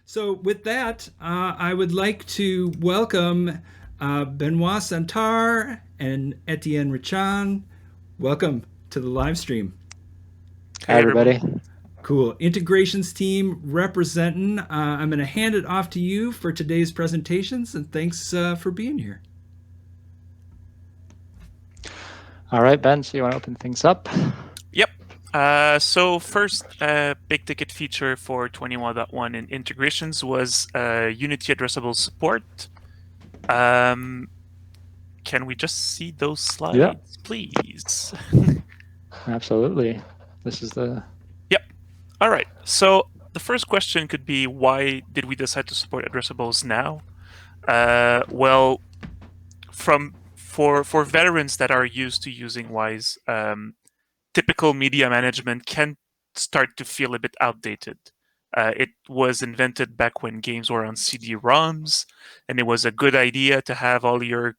So with that, I would like to welcome Benoit Santar and Etienne Richan. Welcome to the live stream. Hi, Hey everyone. everybody. Cool. Integrations team representing. I'm going to hand it off to you for today's presentations, and thanks for being here. All right, Ben, so you want to open things up? Yep. So first, big ticket feature for 21.1 in integrations was Unity addressable support. Can we just see those slides, please? Absolutely. This is the... Yep. All right. So the first question could be, why did we decide to support addressables now? Well, for veterans that are used to using Wise, typical media management can start to feel a bit outdated. It was invented back when games were on CD-ROMs, and it was a good idea to have all your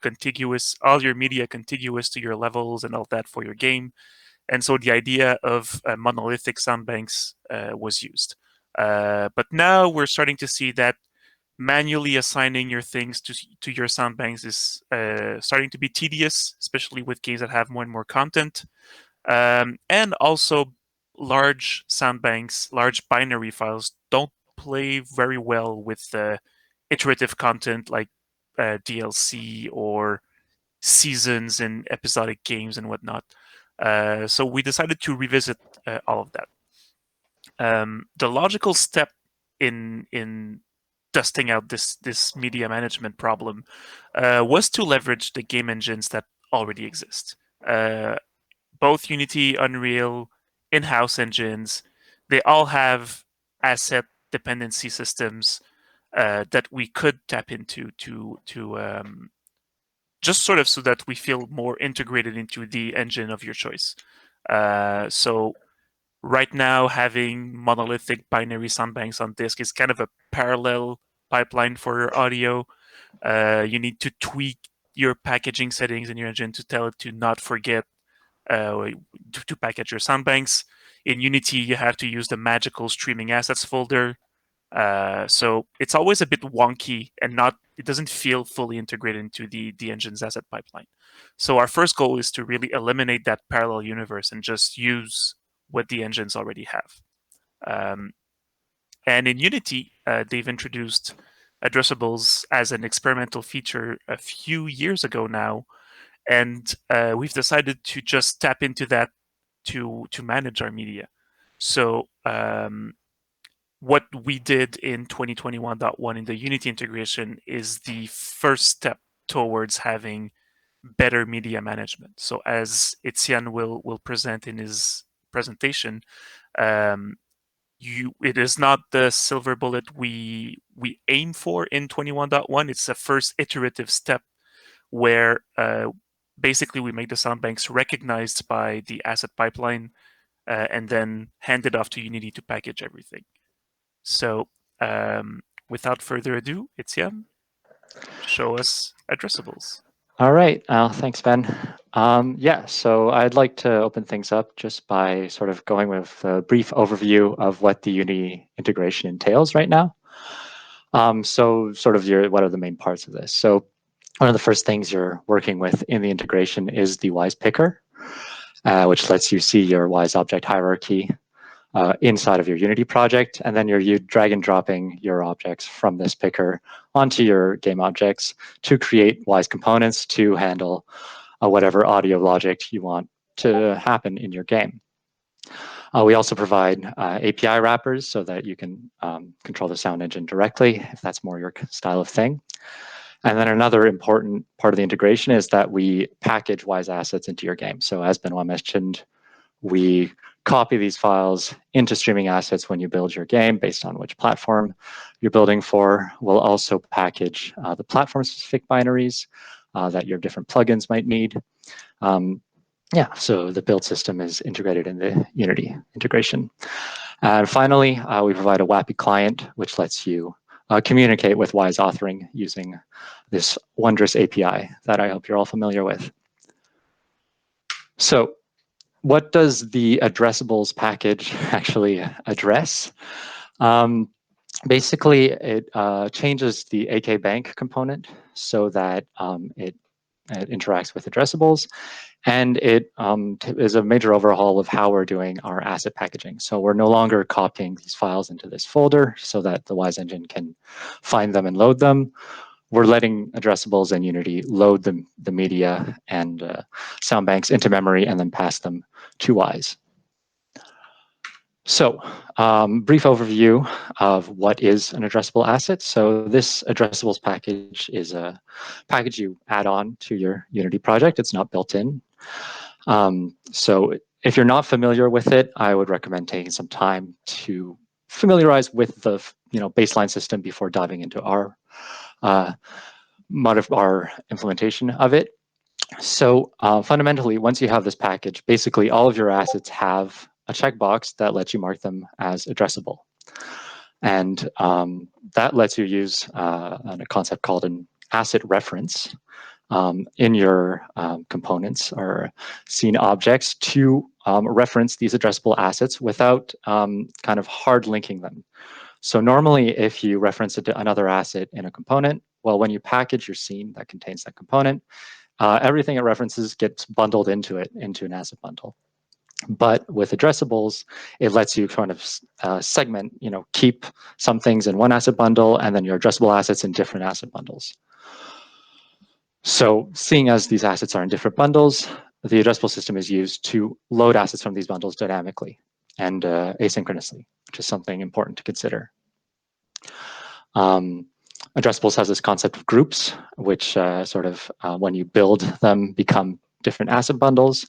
media contiguous to your levels and all that for your game. And so the idea of monolithic sound banks was used. But now we're starting to see that manually assigning your things to your sound banks is starting to be tedious, especially with games that have more and more content. And also, large sound banks, large binary files don't play very well with iterative content like DLC or seasons in episodic games and whatnot. So we decided to revisit all of that. The logical step in dusting out this media management problem was to leverage the game engines that already exist. Both Unity, Unreal, in-house engines, they all have asset dependency systems that we could tap into to just sort of so that we feel more integrated into the engine of your choice. So right now, having monolithic binary sound banks on disk is kind of a parallel pipeline for your audio. You need to tweak your packaging settings in your engine to tell it to not forget to package your sound banks. In Unity, you have to use the magical streaming assets folder. So it's always a bit wonky and it doesn't feel fully integrated into the engine's asset pipeline. So our first goal is to really eliminate that parallel universe and just use what the engines already have. And in Unity, they've introduced addressables as an experimental feature a few years ago now, and we've decided to just tap into that to manage our media. So what we did in 2021.1 in the Unity integration is the first step towards having better media management. So as Etienne will present in his presentation, it is not the silver bullet we aim for in 21.1. It's the first iterative step where basically we make the sound banks recognized by the asset pipeline and then hand it off to Unity to package everything. So without further ado, Etienne, show us addressables. All right. Thanks, Ben. Yeah, so I'd like to open things up just by sort of going with a brief overview of what the Unity integration entails right now. So sort of what are the main parts of this? So one of the first things you're working with in the integration is the Wise picker, which lets you see your Wise object hierarchy inside of your Unity project, and then you're drag and dropping your objects from this picker onto your game objects to create Wise components to handle whatever audio logic you want to happen in your game. We also provide API wrappers so that you can control the sound engine directly if that's more your style of thing. And then another important part of the integration is that we package Wise assets into your game. So as Benoit mentioned, we copy these files into streaming assets when you build your game based on which platform you're building for. We'll also package the platform-specific binaries that your different plugins might need. Yeah, so the build system is integrated in the Unity integration. And finally, we provide a WAAPI client, which lets you communicate with Wise authoring using this wondrous API that I hope you're all familiar with. So what does the addressables package actually address? basically, it changes the AK bank component so that it interacts with addressables, and it is a major overhaul of how we're doing our asset packaging. So we're no longer copying these files into this folder so that the Wwise engine can find them and load them. We're letting addressables and Unity load the media and sound banks into memory and then pass them to Wwise. So, brief overview of what is an addressable asset. So this addressables package is a package you add on to your Unity project. It's not built in. So if you're not familiar with it, I would recommend taking some time to familiarize with the baseline system before diving into our implementation of it. So fundamentally, once you have this package, basically all of your assets have a checkbox that lets you mark them as addressable. And that lets you use a concept called an asset reference in your components or scene objects to reference these addressable assets without kind of hard linking them. So normally, if you reference it to another asset in a component, well, when you package your scene that contains that component, everything it references gets bundled into it, into an asset bundle. But with addressables, it lets you kind of segment, keep some things in one asset bundle and then your addressable assets in different asset bundles. So seeing as these assets are in different bundles, the addressable system is used to load assets from these bundles dynamically and asynchronously, which is something important to consider. Addressables has this concept of groups, which when you build them, become different asset bundles.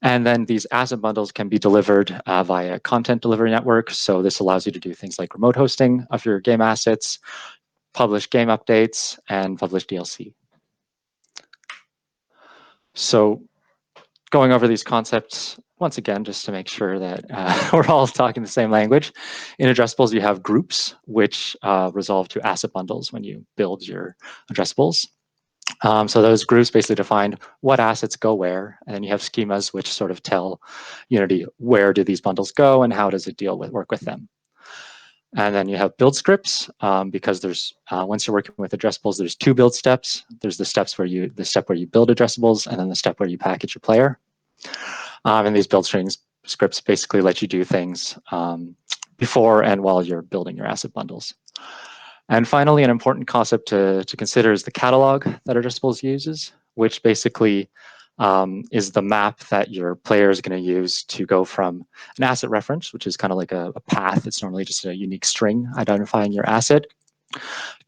And then these asset bundles can be delivered via content delivery network. So this allows you to do things like remote hosting of your game assets, publish game updates, and publish DLC. So going over these concepts, once again, just to make sure that we're all talking the same language. In addressables, you have groups, which resolve to asset bundles when you build your addressables. So those groups basically define what assets go where, and then you have schemas which sort of tell Unity where do these bundles go and how does it work with them. And then you have build scripts because there's once you're working with addressables, there's two build steps. There's the step where you build addressables, and then the step where you package your player. And these build scripts basically let you do things before and while you're building your asset bundles. And finally, an important concept to consider is the catalog that addressables uses, which basically is the map that your player is going to use to go from an asset reference, which is kind of like a path. It's normally just a unique string identifying your asset,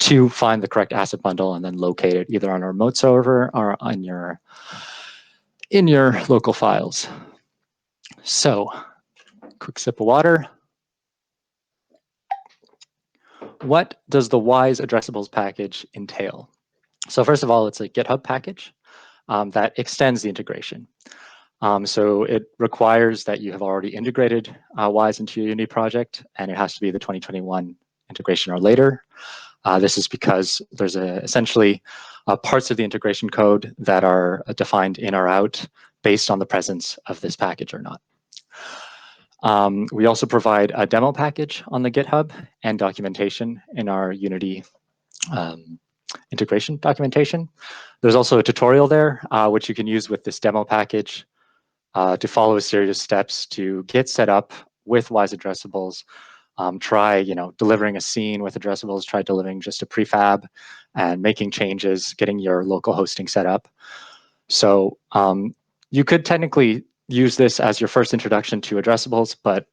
to find the correct asset bundle and then locate it either on a remote server or on in your local files. So, quick sip of water. What does the Wwise addressables package entail? So first of all, it's a GitHub package that extends the integration. So it requires that you have already integrated Wwise into your Unity project, and it has to be the 2021 integration or later. This is because there's essentially parts of the integration code that are defined in or out based on the presence of this package or not. We also provide a demo package on the GitHub and documentation in our Unity integration documentation. There's also a tutorial there, which you can use with this demo package to follow a series of steps to get set up with Wwise addressables. Try, delivering a scene with addressables, try delivering just a prefab and making changes, getting your local hosting set up. So you could technically use this as your first introduction to addressables, but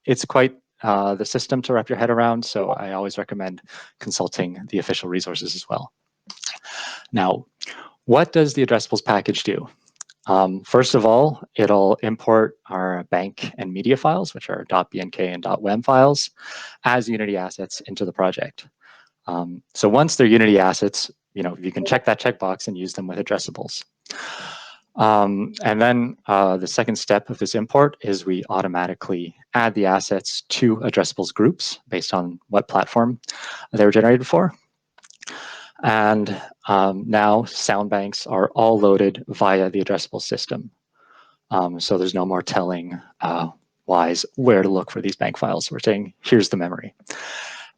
it's quite the system to wrap your head around. So I always recommend consulting the official resources as well. Now, what does the addressables package do? First of all, it'll import our bank and media files, which are .bnk and .wem files, as Unity assets into the project. So once they're Unity assets, you can check that checkbox and use them with addressables. And then the second step of this import is we automatically add the assets to addressables groups based on what platform they were generated for. And now sound banks are all loaded via the addressable system. So there's no more telling Wwise where to look for these bank files. We're saying, here's the memory.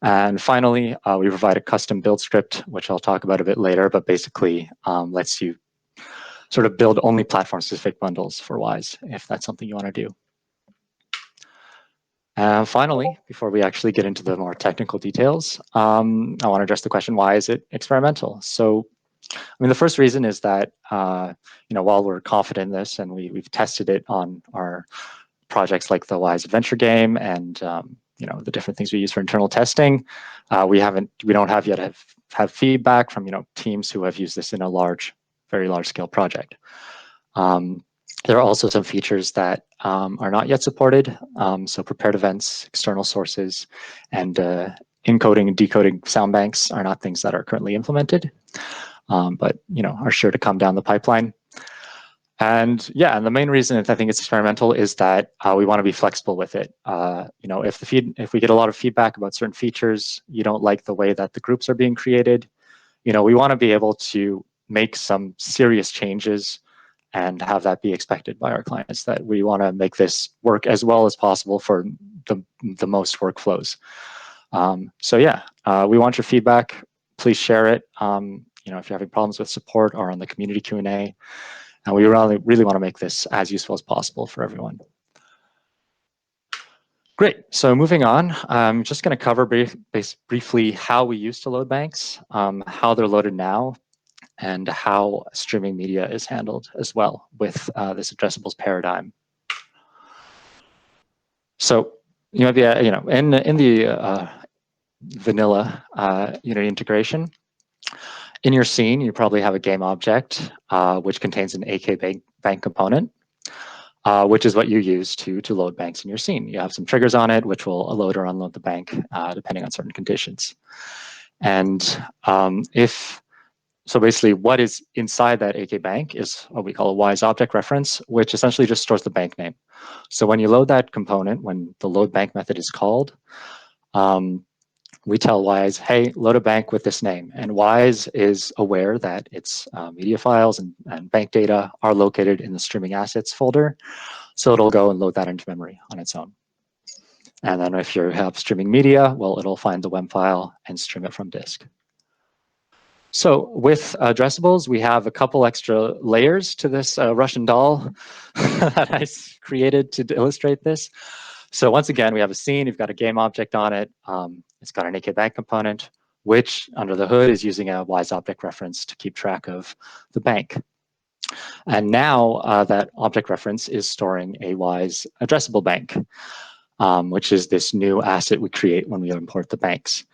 And finally, we provide a custom build script, which I'll talk about a bit later, but basically lets you sort of build only platform-specific bundles for Wwise, if that's something you want to do. And finally, before we actually get into the more technical details, I want to address the question, why is it experimental? So, I mean, the first reason is that, while we're confident in this and we've tested it on our projects like the Wwise Adventure game and the different things we use for internal testing, we don't have yet have feedback from teams who have used this in a very large scale project. There are also some features that are not yet supported. So prepared events, external sources, and encoding and decoding sound banks are not things that are currently implemented, but are sure to come down the pipeline. And the main reason I think it's experimental is that we want to be flexible with it. If we get a lot of feedback about certain features, you don't like the way that the groups are being created, we want to be able to make some serious changes and have that be expected by our clients, that we want to make this work as well as possible for the most workflows. We want your feedback. Please share it. If you're having problems with support or on the community Q&A, and we really want to make this as useful as possible for everyone. Great. So moving on, I'm just going to cover briefly how we used to load banks, how they're loaded now, and how streaming media is handled as well with this addressables paradigm. So in the vanilla Unity integration, in your scene you probably have a game object which contains an AK bank component, which is what you use to load banks in your scene. You have some triggers on it which will load or unload the bank depending on certain conditions. And So basically what is inside that AK bank is what we call a Wwise object reference, which essentially just stores the bank name. So when you load that component, when the load bank method is called, we tell Wwise, hey, load a bank with this name. And Wwise is aware that its media files and bank data are located in the streaming assets folder. So it'll go and load that into memory on its own. And then if you have streaming media, well, it'll find the WEM file and stream it from disk. So with addressables, we have a couple extra layers to this Russian doll that I created to illustrate this. So once again, we have a scene, you've got a game object on it. It's got an AK bank component, which under the hood is using a Wwise object reference to keep track of the bank. And now that object reference is storing a Wwise addressable bank, which is this new asset we create when we import the banks.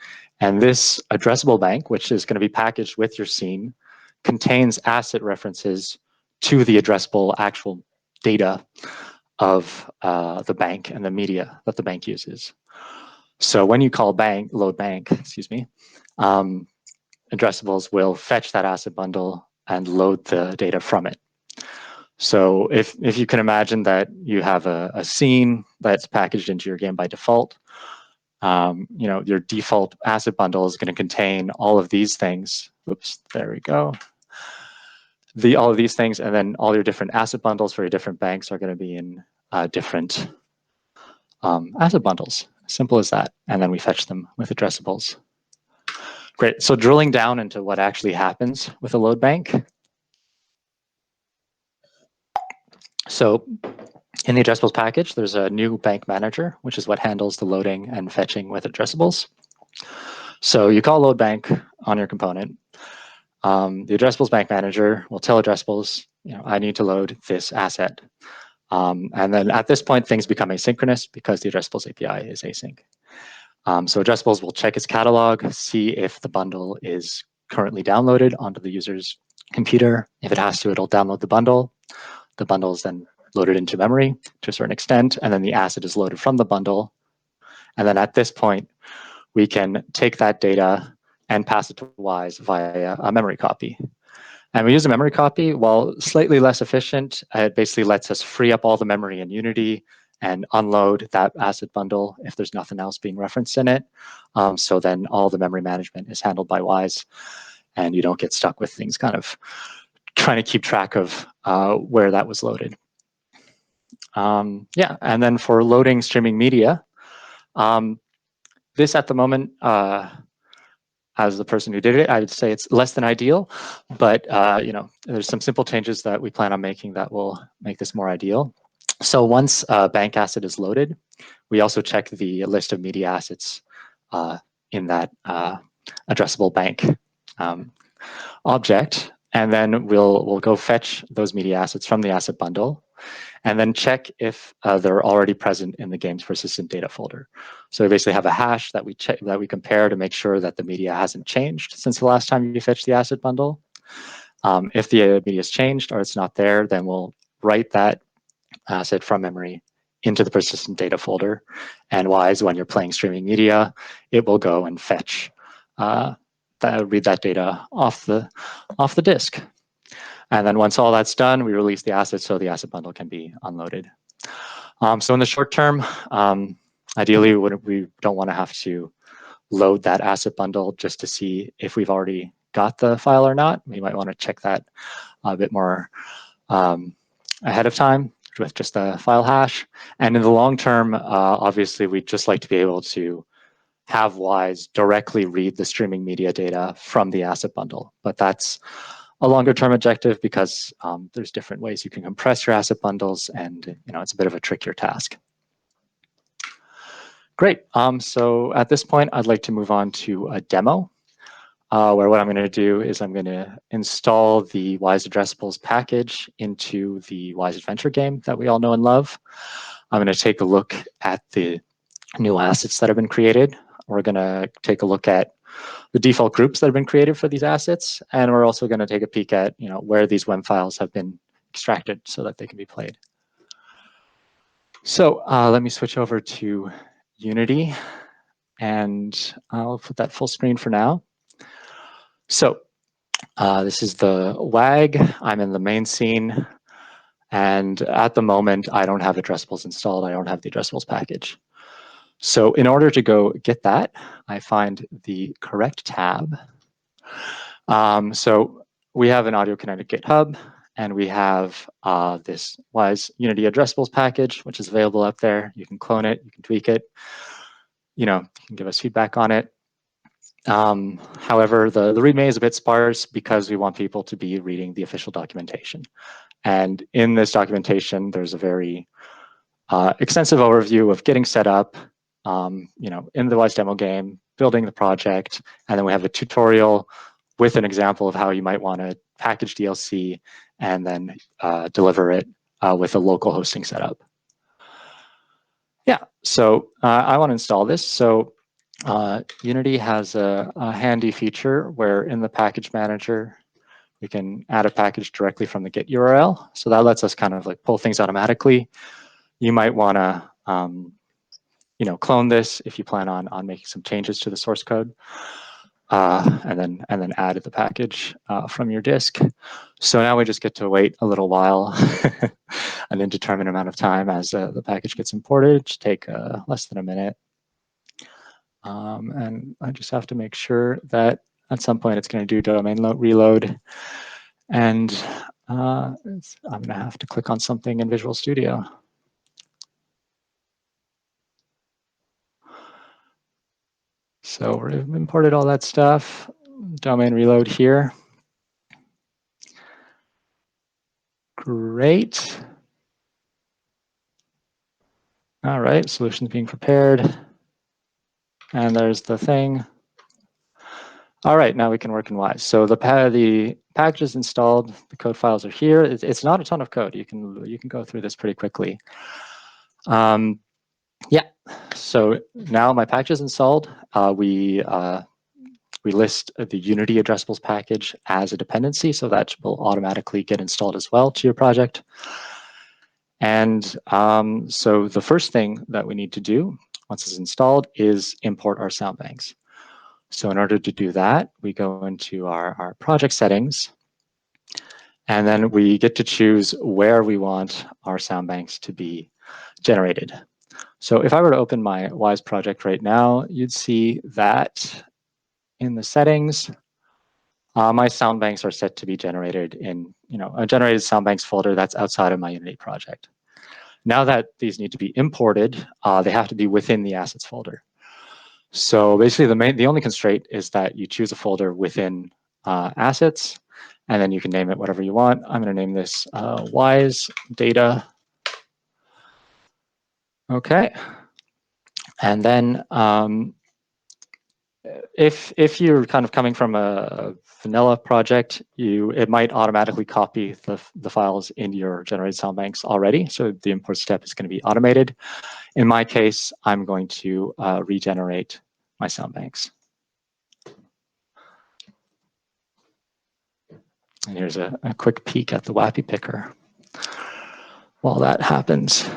And this addressable bank, which is going to be packaged with your scene, contains asset references to the addressable actual data of the bank and the media that the bank uses. So when you call load bank, addressables will fetch that asset bundle and load the data from it. So if you can imagine that you have a scene that's packaged into your game by default, your default asset bundle is going to contain all of these things. Oops, there we go. All of these things, and then all your different asset bundles for your different banks are going to be in different asset bundles. Simple as that. And then we fetch them with addressables. Great. So drilling down into what actually happens with a load bank. So in the addressables package, there's a new bank manager, which is what handles the loading and fetching with addressables. So you call load bank on your component. The addressables bank manager will tell addressables, I need to load this asset. And then at this point, things become asynchronous because the addressables API is async. So addressables will check its catalog, see if the bundle is currently downloaded onto the user's computer. If it has to, it'll download the bundle. The bundle is then loaded into memory to a certain extent, and then the asset is loaded from the bundle. And then at this point, we can take that data and pass it to Wwise via a memory copy. And we use a memory copy. While slightly less efficient, it basically lets us free up all the memory in Unity and unload that asset bundle if there's nothing else being referenced in it. So then all the memory management is handled by Wwise, and you don't get stuck with things kind of trying to keep track of where that was loaded. And then for loading streaming media, this at the moment, as the person who did it, I'd say it's less than ideal, but you know, there's some simple changes that we plan on making that will make this more ideal. So once a bank asset is loaded, we also check the list of media assets in that addressable bank object, and then we'll go fetch those media assets from the asset bundle, and then check if they're already present in the game's persistent data folder. So we basically have a hash that we check, that we compare to make sure that the media hasn't changed since the last time you fetched the asset bundle. If the media has changed or it's not there, then we'll write that asset from memory into the persistent data folder. And Wwise, when you're playing streaming media, it will go and fetch read that data off the disk. And then once all that's done, we release the asset so the asset bundle can be unloaded. So in the short term, ideally, we don't want to have to load that asset bundle just to see if we've already got the file or not. We might want to check that a bit more ahead of time with just a file hash. And in the long term, obviously, we'd just like to be able to have Wwise directly read the streaming media data from the asset bundle. But that's a longer term objective because there's different ways you can compress your asset bundles, and you know, it's a bit of a trickier task. Great. So at this point, I'd like to move on to a demo where what I'm going to do is I'm going to install the Wwise Addressables package into the Wwise Adventure game that we all know and love. I'm going to take a look at the new assets that have been created. We're going to take a look at the default groups that have been created for these assets, and we're also going to take a peek at where these WEM files have been extracted so that they can be played. So let me switch over to Unity, and I'll put that full screen for now. So this is the WAG. I'm in the main scene, and at the moment, I don't have addressables installed. I don't have the addressables package. So in order to go get that, I find the correct tab. So we have an Audiokinetic GitHub, and we have this Wwise Unity addressables package, which is available up there. You can clone it, you can tweak it, you can give us feedback on it. However, the README is a bit sparse because we want people to be reading the official documentation. And in this documentation, there's a very extensive overview of getting set up, in the Wwise demo game, building the project, and then we have a tutorial with an example of how you might want to package DLC and then deliver it with a local hosting setup. Yeah, so I want to install this. So Unity has a handy feature where in the package manager, we can add a package directly from the Git URL. So that lets us kind of like pull things automatically. You might want to clone this if you plan on making some changes to the source code, and then add the package from your disk. So now we just get to wait a little while, an indeterminate amount of time as the package gets imported. It should take less than a minute. And I just have to make sure that at some point it's going to do domain reload. And I'm going to have to click on something in Visual Studio. So we've imported all that stuff. Domain reload here. Great. All right, solutions being prepared. And there's the thing. All right, now we can work in Wwise. So the package is installed. The code files are here. It's not a ton of code. You can go through this pretty quickly. Yeah. So now my package is installed. We list the Unity addressables package as a dependency, so that will automatically get installed as well to your project. And so the first thing that we need to do once it's installed is import our sound banks. So in order to do that, we go into our project settings, and then we get to choose where we want our sound banks to be generated. So if I were to open my Wwise project right now, you'd see that in the settings, my sound banks are set to be generated in a generated sound banks folder that's outside of my Unity project. Now that these need to be imported, they have to be within the assets folder. So basically the only constraint is that you choose a folder within assets, and then you can name it whatever you want. I'm going to name this Wise Data. Okay. And then if you're kind of coming from a vanilla project, it might automatically copy the files into your generated sound banks already. So the import step is going to be automated. In my case, I'm going to regenerate my sound banks. And here's a quick peek at the WAAPI picker while that happens.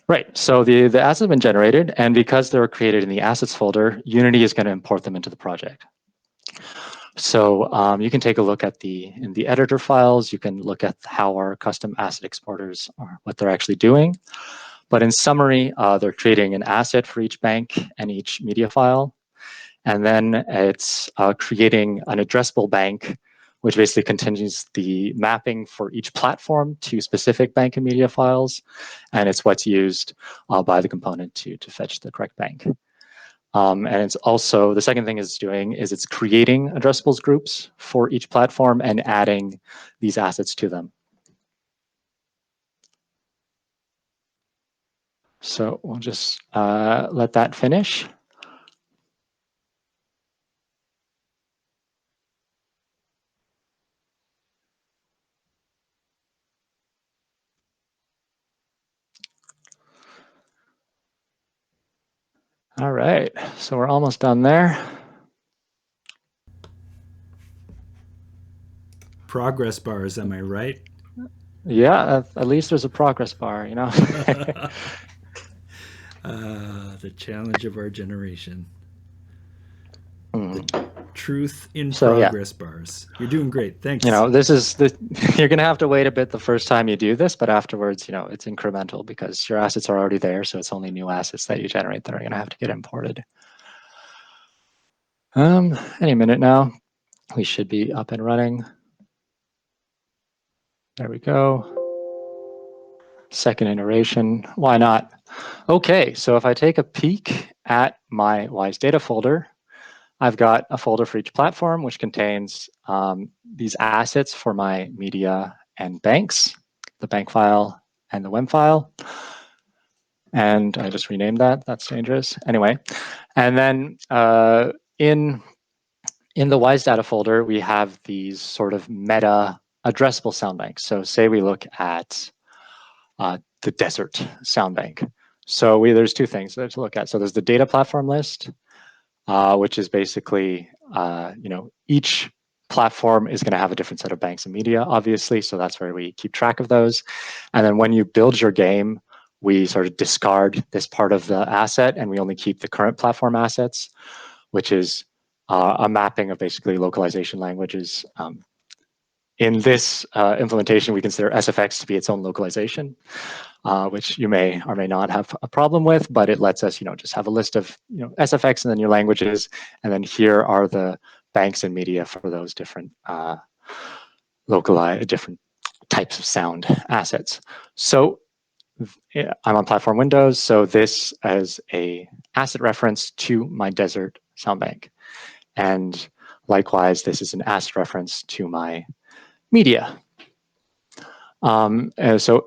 Right, so the assets have been generated, and because they were created in the assets folder, Unity is going to import them into the project. So you can take a look at in the editor files. You can look at how our custom asset exporters are, what they're actually doing. But in summary, they're creating an asset for each bank and each media file. And then it's creating an addressable bank, which basically contains the mapping for each platform to specific bank and media files. And it's what's used by the component to fetch the correct bank. And it's also, the second thing it's doing is it's creating addressables groups for each platform and adding these assets to them. So we'll just let that finish. All right, so we're almost done there. Progress bars, am I right? Yeah, at least there's a progress bar, you know. The challenge of our generation. Mm. Truth in So, progress bars. You're doing great. Thanks. You know, you're going to have to wait a bit the first time you do this, but afterwards, you know, it's incremental because your assets are already there. So it's only new assets that you generate that are going to have to get imported. Any minute now, we should be up and running. There we go. Second iteration, why not? Okay, so if I take a peek at my Wise Data folder, I've got a folder for each platform, which contains these assets for my media and banks, the bank file and the WEM file. And I just renamed that. That's dangerous. Anyway, and then in the Wise Data folder, we have these sort of meta addressable sound banks. So say we look at the desert sound bank. So there's two things to look at. So there's the data platform list, which is basically, you know, each platform is going to have a different set of banks and media, obviously. So that's where we keep track of those. And then when you build your game, we sort of discard this part of the asset and we only keep the current platform assets, which is a mapping of basically localization languages. In this implementation, we consider SFX to be its own localization, which you may or may not have a problem with, but it lets us, you know, just have a list of, you know, SFX and then your languages, and then here are the banks and media for those different different types of sound assets. So I'm on platform Windows, so this is a asset reference to my desert sound bank. And likewise, this is an asset reference to my media. So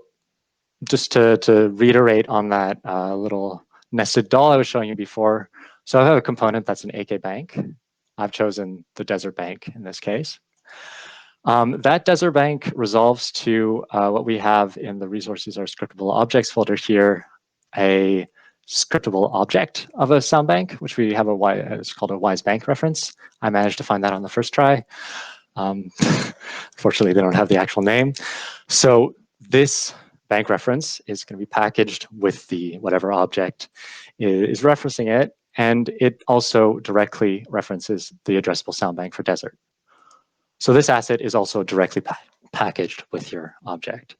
just to reiterate on that little nested doll I was showing you before. So I have a component that's an AK bank. I've chosen the desert bank in this case. That desert bank resolves to what we have in the resources or scriptable objects folder here, a scriptable object of a sound bank, which we have it's called a Wise bank reference. I managed to find that on the first try. Fortunately, they don't have the actual name. So this bank reference is going to be packaged with the whatever object is referencing it, and it also directly references the addressable sound bank for desert. So this asset is also directly packaged with your object.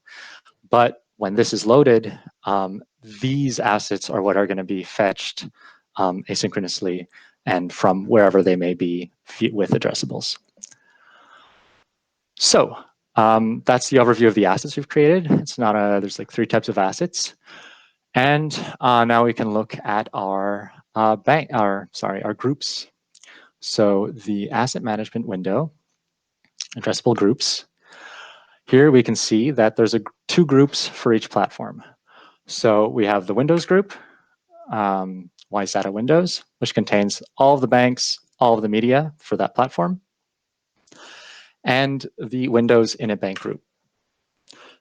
But when this is loaded, these assets are what are going to be fetched asynchronously and from wherever they may be with addressables. So that's the overview of the assets we've created. It's not there's like 3 types of assets. And now we can look at our our groups. So the asset management window, addressable groups. Here we can see that there's two groups for each platform. So we have the Windows group, Wise Data Windows, which contains all of the banks, all of the media for that platform, and the Windows Init Bank group.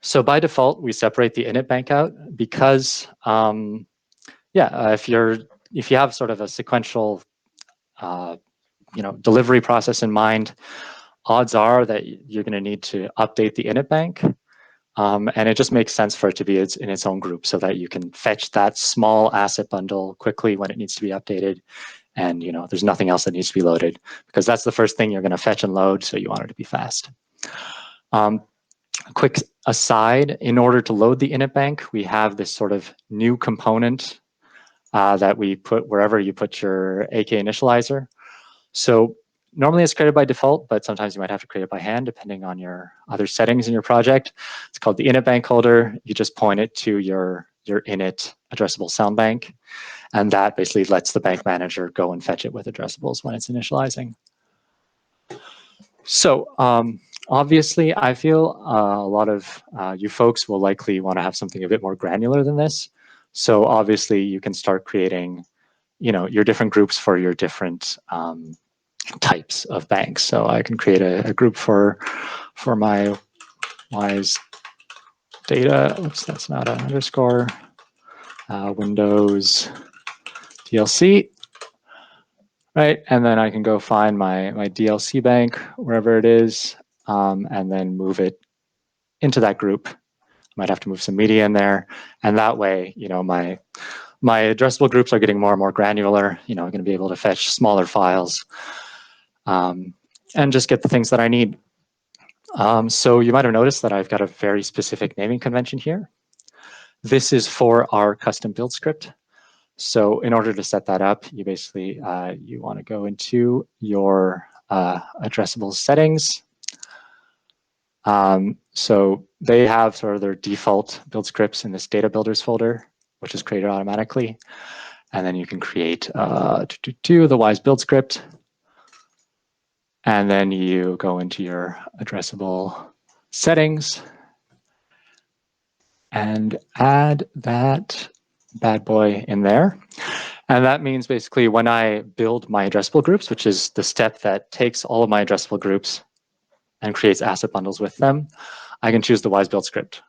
So by default, we separate the Init Bank out because, if you have sort of a sequential, delivery process in mind, odds are that you're going to need to update the Init Bank. And it just makes sense for it to be in its own group so that you can fetch that small asset bundle quickly when it needs to be updated. And there's nothing else that needs to be loaded because that's the first thing you're going to fetch and load. So you want it to be fast. A quick aside, in order to load the Init Bank, we have this sort of new component that we put wherever you put your AK initializer. So normally it's created by default, but sometimes you might have to create it by hand depending on your other settings in your project. It's called the Init Bank holder. You just point it to your init addressable sound bank, and that basically lets the bank manager go and fetch it with addressables when it's initializing. So obviously, I feel a lot of you folks will likely want to have something a bit more granular than this. So obviously, you can start creating, your different groups for your different types of banks. So I can create a group for my Wise data. Oops, that's not an underscore. Windows DLC. Right, and then I can go find my DLC bank, wherever it is, and then move it into that group. Might have to move some media in there, and that way, my addressable groups are getting more and more granular. I'm going to be able to fetch smaller files, and just get the things that I need. So you might have noticed that I've got a very specific naming convention here. This is for our custom build script. So in order to set that up, you basically, you want to go into your addressable settings. So they have sort of their default build scripts in this data builders folder, which is created automatically. And then you can create the Wise build script. And then you go into your addressable settings and add that bad boy in there. And that means basically when I build my addressable groups, which is the step that takes all of my addressable groups and creates asset bundles with them, I can choose the Wise build script.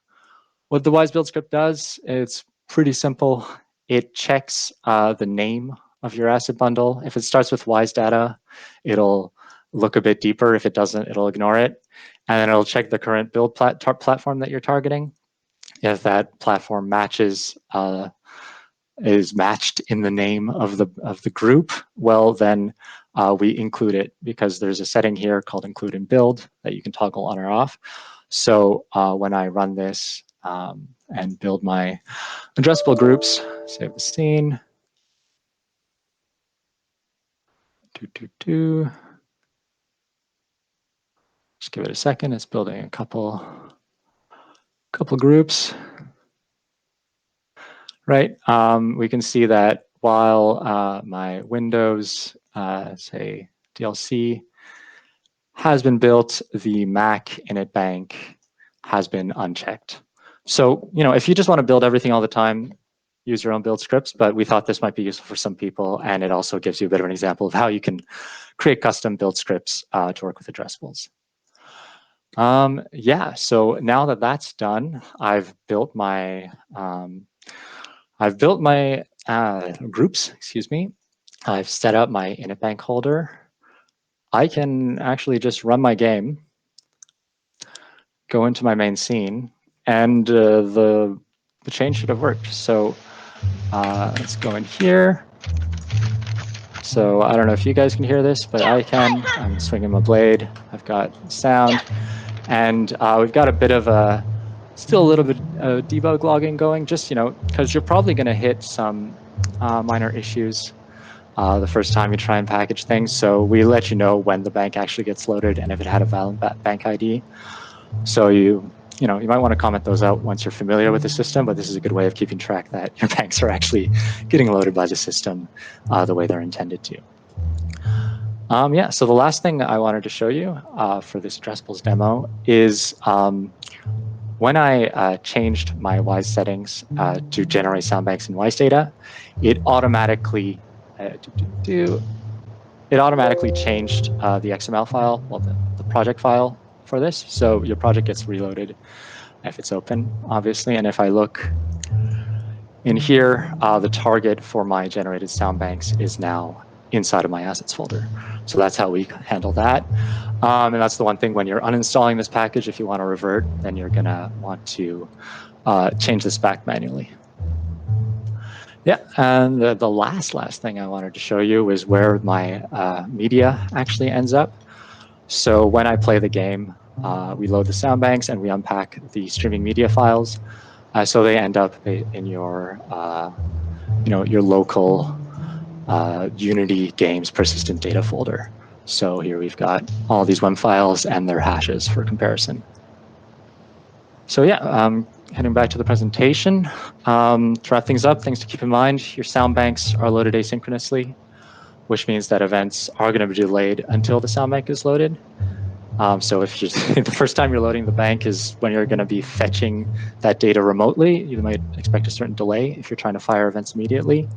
What the Wise build script does, it's pretty simple. It checks the name of your asset bundle. If it starts with Wise data, it'll look a bit deeper. If it doesn't, it'll ignore it. And then it'll check the current build platform that you're targeting. If that platform matches, is matched in the name of the group, well, then we include it because there's a setting here called include and build that you can toggle on or off. So when I run this and build my addressable groups, save the scene. Just give it a second. It's building a couple groups. Right. We can see that while my Windows, say DLC, has been built, the Mac Init Bank has been unchecked. So, if you just want to build everything all the time, use your own build scripts, but we thought this might be useful for some people, and it also gives you a bit of an example of how you can create custom build scripts to work with addressables. So now that that's done, I've built my groups, excuse me. I've set up my Init Bank holder. I can actually just run my game, go into my main scene, and the change should have worked. So let's go in here. So I don't know if you guys can hear this, but I can. I'm swinging my blade. I've got sound. And we've got a bit of still a little bit of debug logging going, just, because you're probably going to hit some minor issues the first time you try and package things. So we let you know when the bank actually gets loaded and if it had a valid bank ID. So you you might want to comment those out once you're familiar with the system, but this is a good way of keeping track that your banks are actually getting loaded by the system the way they're intended to. Yeah, so the last thing I wanted to show you for this addressables demo is when I changed my Wwise settings to generate sound banks in Wwise data, it automatically changed the XML file, well, the project file for this. So your project gets reloaded if it's open, obviously. And if I look in here, the target for my generated sound banks is now inside of my assets folder. So that's how we handle that. And that's the one thing when you're uninstalling this package, if you want to revert, then you're going to want to change this back manually. Yeah, and the last thing I wanted to show you is where my media actually ends up. So when I play the game, we load the sound banks and we unpack the streaming media files. So they end up in your, your local Unity games persistent data folder. So here we've got all these WEM files and their hashes for comparison. So yeah, heading back to the presentation. To wrap things up, things to keep in mind, your sound banks are loaded asynchronously, which means that events are going to be delayed until the sound bank is loaded. So if the first time you're loading the bank is when you're going to be fetching that data remotely, you might expect a certain delay if you're trying to fire events immediately.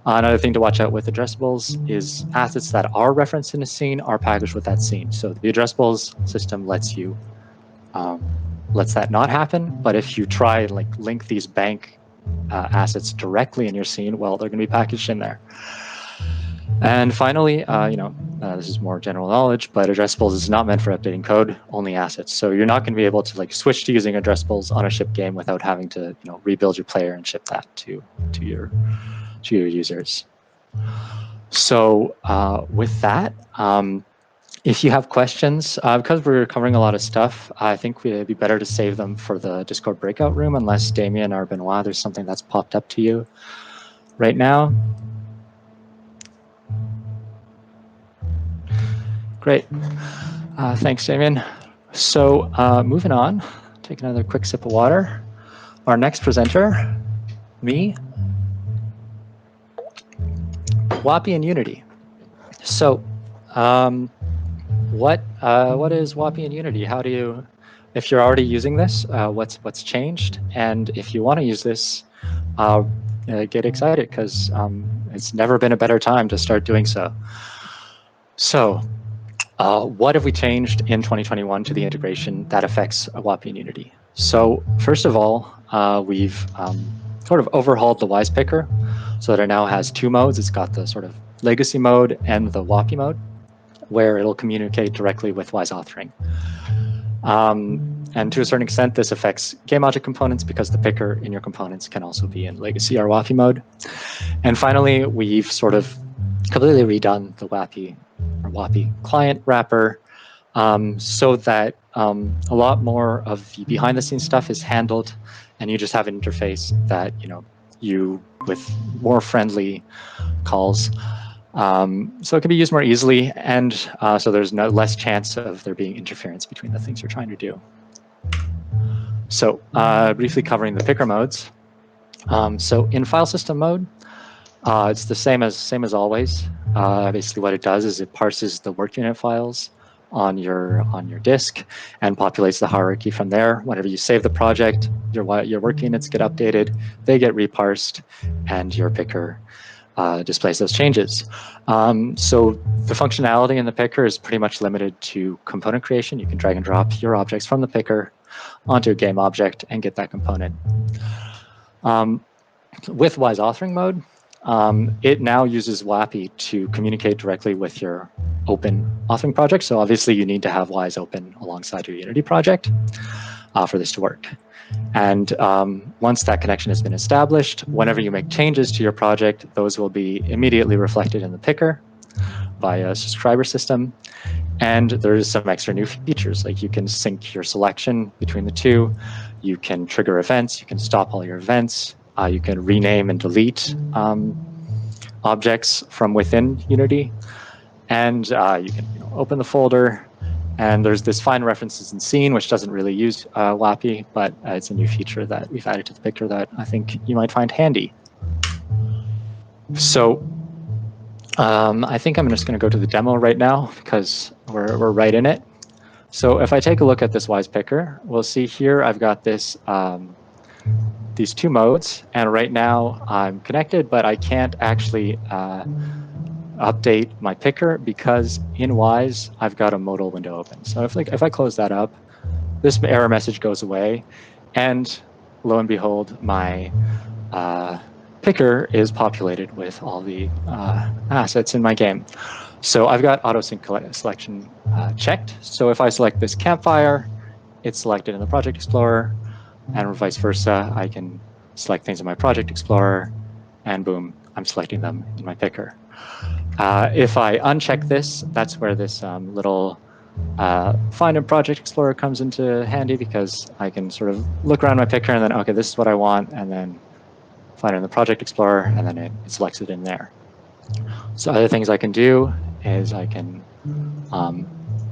Another thing to watch out with addressables is assets that are referenced in a scene are packaged with that scene. So the addressables system lets that not happen. But if you try and link these bank assets directly in your scene, well, they're going to be packaged in there. And finally, this is more general knowledge, but addressables is not meant for updating code, only assets. So you're not going to be able to switch to using addressables on a shipped game without having to rebuild your player and ship that to your users. So with that, if you have questions, because we're covering a lot of stuff, I think it'd be better to save them for the Discord breakout room, unless Damien or Benoit, there's something that's popped up to you right now. Great. Thanks, Damien. So moving on, take another quick sip of water. Our next presenter, me, WAAPI and Unity. So what is WAAPI and Unity? How do you, if you're already using this, what's changed? And if you want to use this, get excited, because it's never been a better time to start doing so. So what have we changed in 2021 to the integration that affects WAAPI and Unity? So first of all, we've sort of overhauled the Wwise picker so that it now has two modes. It's got the sort of legacy mode and the WAAPI mode, where it'll communicate directly with Wwise authoring. And to a certain extent, this affects game object components because the picker in your components can also be in legacy or WAAPI mode. And finally, we've sort of completely redone the WAAPI client wrapper so that a lot more of the behind-the-scenes stuff is handled, and you just have an interface that you with more friendly calls. So it can be used more easily, and so there's less chance of there being interference between the things you're trying to do. So briefly covering the picker modes. So in file system mode, it's the same as always. Basically, what it does is it parses the work unit files on your disk and populates the hierarchy from there. Whenever you save the project, your work units get updated, they get reparsed, and your picker displays those changes. So the functionality in the picker is pretty much limited to component creation. You can drag and drop your objects from the picker onto a game object and get that component. With Wwise authoring mode, it now uses WAAPI to communicate directly with your open authoring project. So obviously you need to have Wwise open alongside your Unity project for this to work. And once that connection has been established, whenever you make changes to your project, those will be immediately reflected in the picker via a subscriber system. And there's some extra new features, like you can sync your selection between the two, you can trigger events, you can stop all your events, you can rename and delete objects from within Unity, and you can open the folder, And there's this find references in scene, which doesn't really use WAAPI, but it's a new feature that we've added to the picker that I think you might find handy. So I think I'm just going to go to the demo right now because we're right in it. So if I take a look at this Wwise picker, we'll see here I've got this these two modes, and right now I'm connected, but I can't actually update my picker because in Wwise I've got a modal window open. So if I close that up, this error message goes away, and lo and behold, my picker is populated with all the assets in my game. So I've got auto sync selection checked. So if I select this campfire, it's selected in the Project Explorer, and vice versa. I can select things in my Project Explorer, and boom, I'm selecting them in my picker. If I uncheck this, that's where this little Find in Project Explorer comes into handy, because I can sort of look around my picker and then, okay, this is what I want, and then find it in the Project Explorer, and then it selects it in there. So other things I can do is I can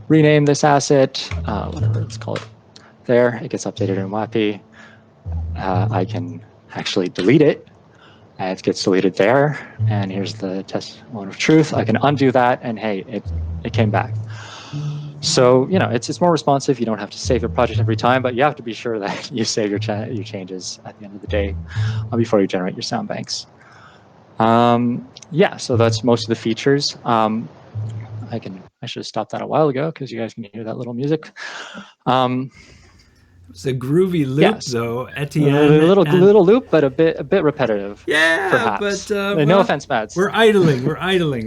rename this asset, whatever let's call it. There, it gets updated in WAAPI. I can actually delete it. It gets deleted there, and here's the test moment of truth. I can undo that, and hey, it came back. So it's more responsive. You don't have to save your project every time, but you have to be sure that you save your changes at the end of the day before you generate your sound banks. Yeah, so that's most of the features. I should have stopped that a while ago because you guys can hear that little music. It's a groovy loop, yes. though, Etienne. A little loop, but a bit repetitive. Yeah, perhaps. but no offense, Mads. We're idling,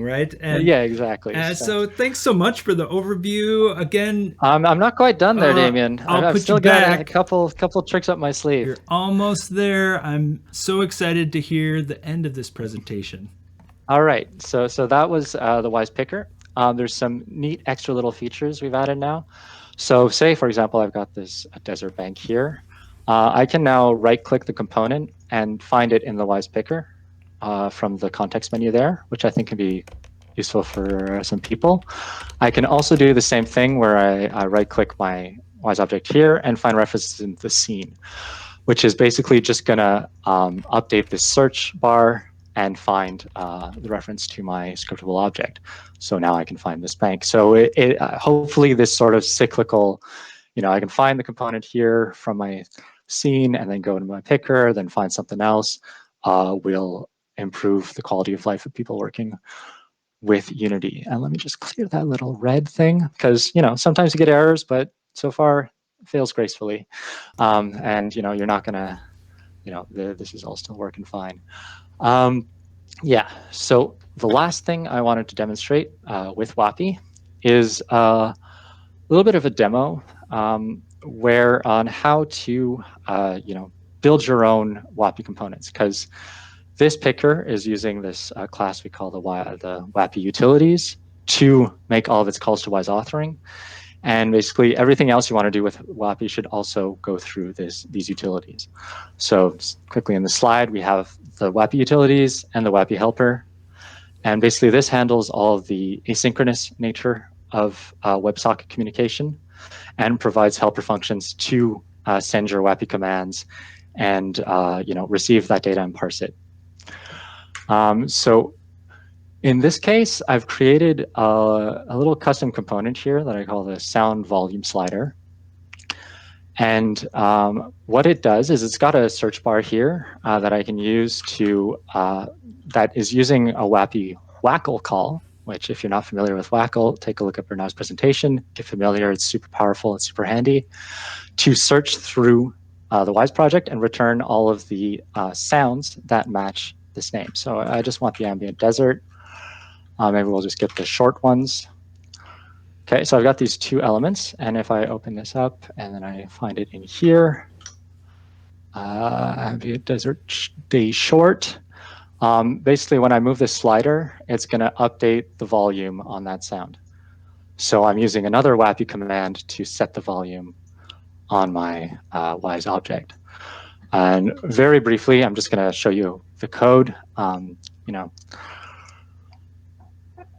right? And, yeah, exactly. So thanks so much for the overview. Again, I'm not quite done there, Damien. I've still got a couple tricks up my sleeve. You're almost there. I'm so excited to hear the end of this presentation. All right, so that was the Wwise picker. There's some neat extra little features we've added now. So say, for example, I've got this desert bank here. I can now right-click the component and find it in the Wwise picker from the context menu there, which I think can be useful for some people. I can also do the same thing where I right-click my Wwise object here and find references in the scene, which is basically just going to update this search bar and find the reference to my scriptable object. So now I can find this bank. So hopefully this sort of cyclical, I can find the component here from my scene and then go into my picker, then find something else, will improve the quality of life of people working with Unity. And let me just clear that little red thing, because sometimes you get errors, but so far it fails gracefully. And you're not gonna, this is all still working fine. Yeah, so the last thing I wanted to demonstrate with WAAPI is a little bit of a demo where on how to build your own WAAPI components, because this picker is using this class we call the WAAPI utilities to make all of its calls to Wwise authoring. And basically everything else you want to do with WAAPI should also go through these utilities. So quickly in the slide, we have the WAAPI utilities and the WAAPI helper. And basically this handles all of the asynchronous nature of WebSocket communication and provides helper functions to send your WAAPI commands and receive that data and parse it. So in this case, I've created a little custom component here that I call the sound volume slider. And what it does is it's got a search bar here that I can use to, that is using a WAAPI WACL call, which if you're not familiar with WACL, take a look at Bernard's presentation, get familiar, it's super powerful, it's super handy, to search through the Wwise project and return all of the sounds that match this name. So I just want the ambient desert. Maybe we'll just get the short ones. Okay, so I've got these two elements, and if I open this up and then I find it in here, ambient desert day short. Basically, when I move this slider, it's going to update the volume on that sound. So I'm using another WAAPI command to set the volume on my Wwise object. And very briefly, I'm just going to show you the code.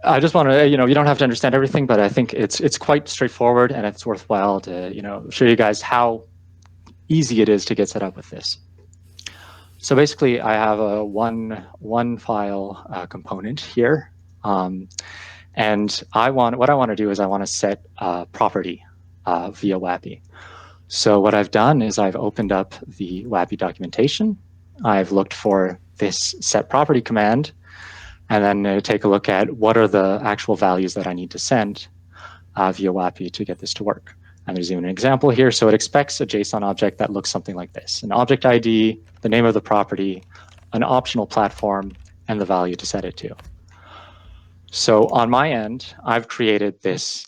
I just want to, you don't have to understand everything, but I think it's quite straightforward, and it's worthwhile to, show you guys how easy it is to get set up with this. So basically, I have a one file component here, and what I want to do is I want to set a property via WAAPI. So what I've done is I've opened up the WAAPI documentation. I've looked for this set property command, and then take a look at what are the actual values that I need to send via WAAPI to get this to work. And there's even an example here. So it expects a JSON object that looks something like this: an object ID, the name of the property, an optional platform, and the value to set it to. So on my end, I've created this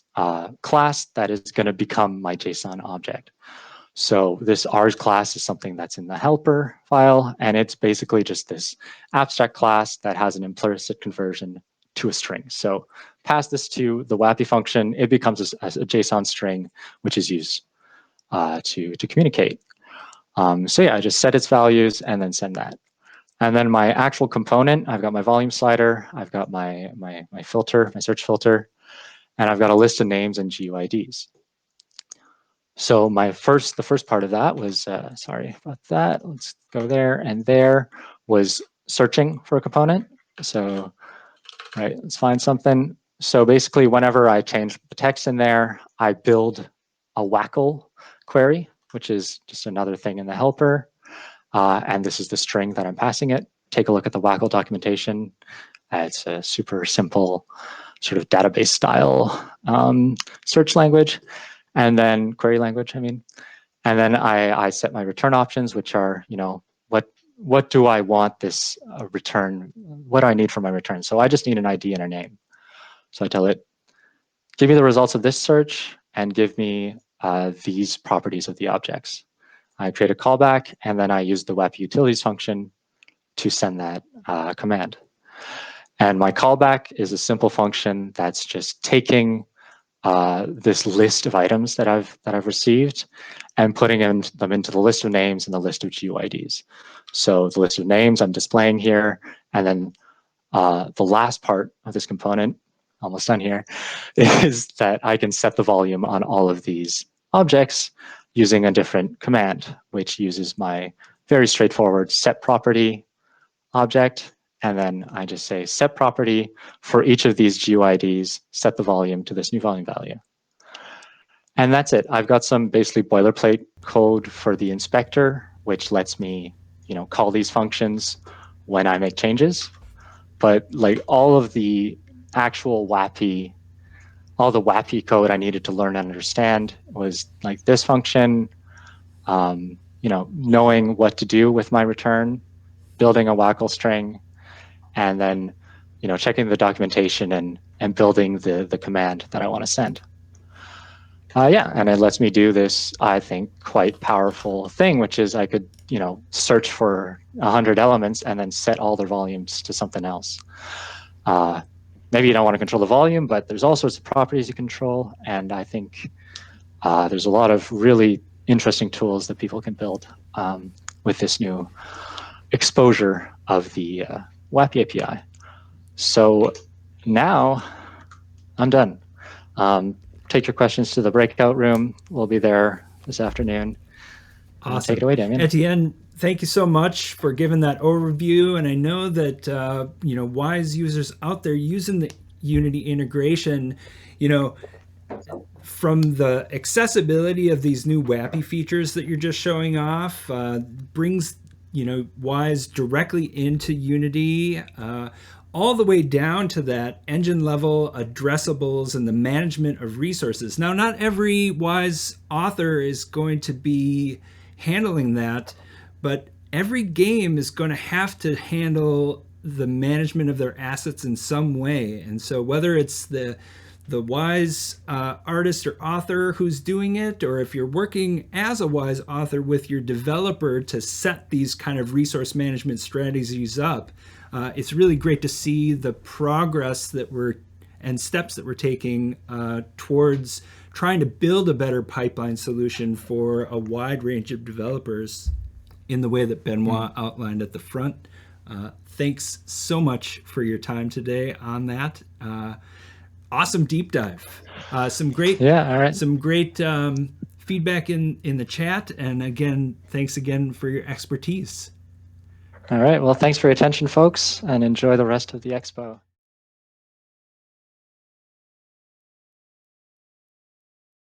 class that is going to become my JSON object. So this ours class is something that's in the helper file, and it's basically just this abstract class that has an implicit conversion to a string. So pass this to the WAAPI function, it becomes a JSON string, which is used to communicate. So yeah, I just set its values and then send that. And then my actual component, I've got my volume slider, I've got my filter, my search filter, and I've got a list of names and GUIDs. So the first part of that was, sorry about that, let's go there, and there was searching for a component. So, right, let's find something. So basically, whenever I change the text in there, I build a WACL query, which is just another thing in the helper. And this is the string that I'm passing it. Take a look at the WACL documentation. It's a super simple sort of database style search language. And then query language, I mean. And then I set my return options, which are, what do I want this return, what do I need for my return? So I just need an ID and a name. So I tell it, give me the results of this search and give me these properties of the objects. I create a callback, and then I use the WAAPI utilities function to send that command. And my callback is a simple function that's just taking this list of items that I've received and putting them into the list of names and the list of GUIDs. So the list of names I'm displaying here, and then the last part of this component, almost done here, is that I can set the volume on all of these objects using a different command, which uses my very straightforward set property object. And then I just say set property for each of these GUIDs, set the volume to this new volume value. And that's it. I've got some basically boilerplate code for the inspector, which lets me, call these functions when I make changes. But like all of the actual WAAPI, all the WAAPI code I needed to learn and understand was like this function, knowing what to do with my return, building a WACL string, and then, checking the documentation and building the command that I want to send. Yeah, and it lets me do this, I think, quite powerful thing, which is I could, search for 100 elements and then set all their volumes to something else. Maybe you don't want to control the volume, but there's all sorts of properties you control, and I think there's a lot of really interesting tools that people can build with this new exposure of the WAAPI API. So now I'm done. Take your questions to the breakout room. We'll be there this afternoon. Awesome. Take it away, Damien. Etienne, thank you so much for giving that overview. And I know that, Wise users out there using the Unity integration, from the accessibility of these new WAAPI features that you're just showing off, brings, Wise directly into Unity, all the way down to that engine level addressables and the management of resources. Now, not every Wise author is going to be handling that, but every game is going to have to handle the management of their assets in some way. And so whether it's the Wise artist or author who's doing it, or if you're working as a Wise author with your developer to set these kind of resource management strategies up, it's really great to see the progress and steps that we're taking towards trying to build a better pipeline solution for a wide range of developers in the way that Benoit outlined at the front Thanks so much for your time today on that. Awesome deep dive. Some great, Yeah, all right. some great feedback in the chat, and again, thanks again for your expertise. All right. Well, thanks for your attention, folks, and enjoy the rest of the expo.